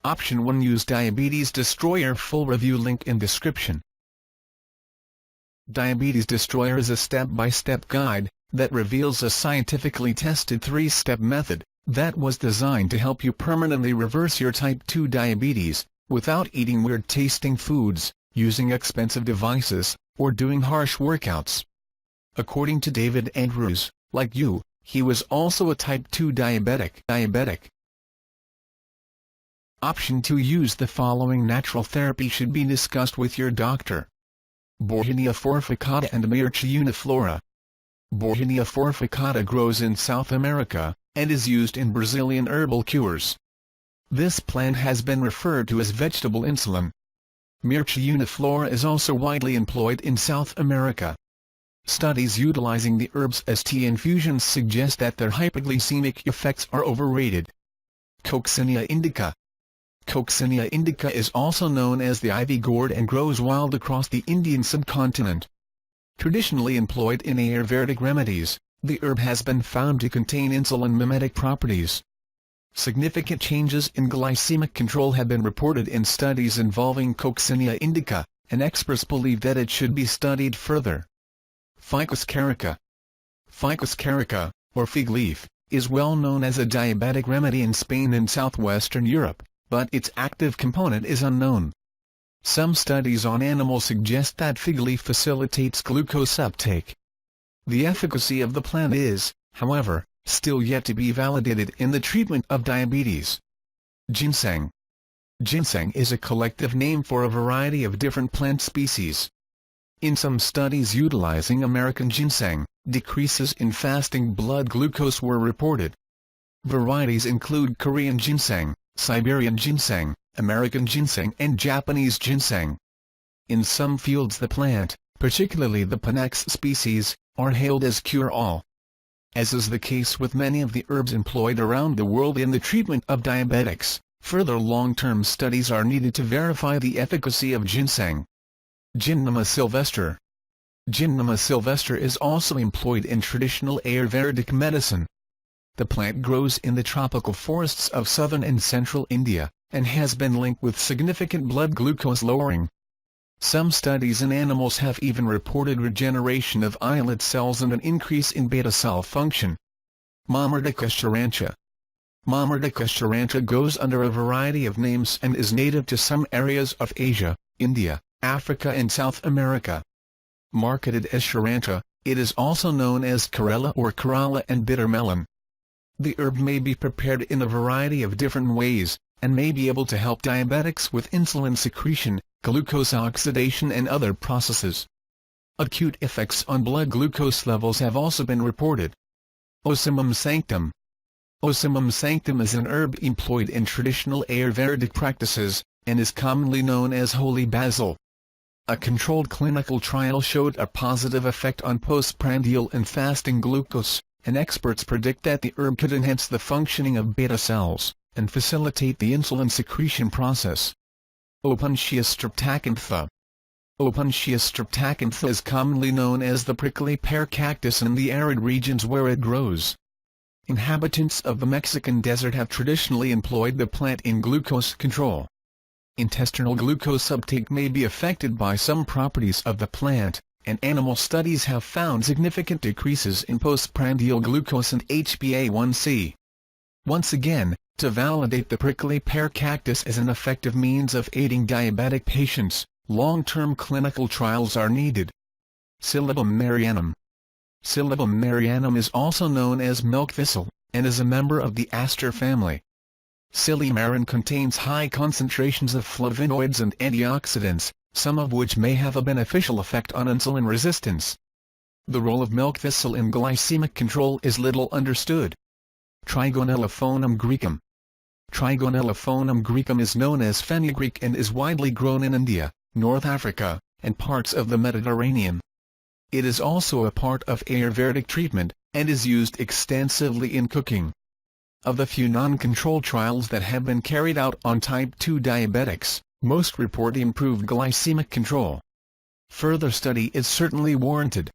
Option 1. Use Diabetes Destroyer. Full review link in description. Diabetes Destroyer is a step-by-step guide that reveals a scientifically tested 3-step method that was designed to help you permanently reverse your type 2 diabetes without eating weird-tasting foods, using expensive devices, or doing harsh workouts. According to David Andrews, like you, he was also a type 2 diabetic. Option 2. Use the following natural therapy should be discussed with your doctor. Bauhinia forficata and Myrcea uniflora. Bauhinia forficata grows in South America, and is used in Brazilian herbal cures. This plant has been referred to as vegetable insulin. Myrcea uniflora is also widely employed in South America. Studies utilizing the herbs as tea infusions suggest that their hypoglycemic effects are overrated. Coccinea indica. Coccinea indica is also known as the ivy gourd and grows wild across the Indian subcontinent. Traditionally employed in Ayurvedic remedies, the herb has been found to contain insulin-mimetic properties. Significant changes in glycemic control have been reported in studies involving Coccinea indica, and experts believe that it should be studied further. Ficus carica. Ficus carica, or fig leaf, is well known as a diabetic remedy in Spain and southwestern Europe, but its active component is unknown. Some studies on animals suggest that fig leaf facilitates glucose uptake. The efficacy of the plant is, however, still yet to be validated in the treatment of diabetes. Ginseng. Ginseng is a collective name for a variety of different plant species. In some studies utilizing American ginseng, decreases in fasting blood glucose were reported. Varieties include Korean ginseng, Siberian ginseng, American ginseng and Japanese ginseng. In some fields the plant, particularly the Panax species, are hailed as cure-all. As is the case with many of the herbs employed around the world in the treatment of diabetics, further long-term studies are needed to verify the efficacy of ginseng. Gymnema sylvestre. Gymnema sylvestre is also employed in traditional Ayurvedic medicine. The plant grows in the tropical forests of southern and central India, and has been linked with significant blood glucose lowering. Some studies in animals have even reported regeneration of islet cells and an increase in beta cell function. Mammardika charantia. Mammardika charantia goes under a variety of names and is native to some areas of Asia, India, Africa and South America. Marketed as charantia, it is also known as Karela or Kerala and bitter melon. The herb may be prepared in a variety of different ways, and may be able to help diabetics with insulin secretion, glucose oxidation and other processes. Acute effects on blood glucose levels have also been reported. Ocimum sanctum. Ocimum sanctum is an herb employed in traditional Ayurvedic practices, and is commonly known as holy basil. A controlled clinical trial showed a positive effect on postprandial and fasting glucose, and experts predict that the herb could enhance the functioning of beta cells, and facilitate the insulin secretion process. Opuntia streptacantha. Opuntia streptacantha is commonly known as the prickly pear cactus in the arid regions where it grows. Inhabitants of the Mexican desert have traditionally employed the plant in glucose control. Intestinal glucose uptake may be affected by some properties of the plant, and animal studies have found significant decreases in postprandial glucose and HbA1c. Once again, to validate the prickly pear cactus as an effective means of aiding diabetic patients, long-term clinical trials are needed. Silybum marianum. Silybum marianum is also known as milk thistle, and is a member of the aster family. Silymarin contains high concentrations of flavonoids and antioxidants, some of which may have a beneficial effect on insulin resistance. The role of milk thistle in glycemic control is little understood. Trigonellophonum graecum. Trigonellophonum graecum is known as fenugreek and is widely grown in India, North Africa, and parts of the Mediterranean. It is also a part of Ayurvedic treatment, and is used extensively in cooking. Of the few non-controlled trials that have been carried out on type 2 diabetics, most report improved glycemic control. Further study is certainly warranted.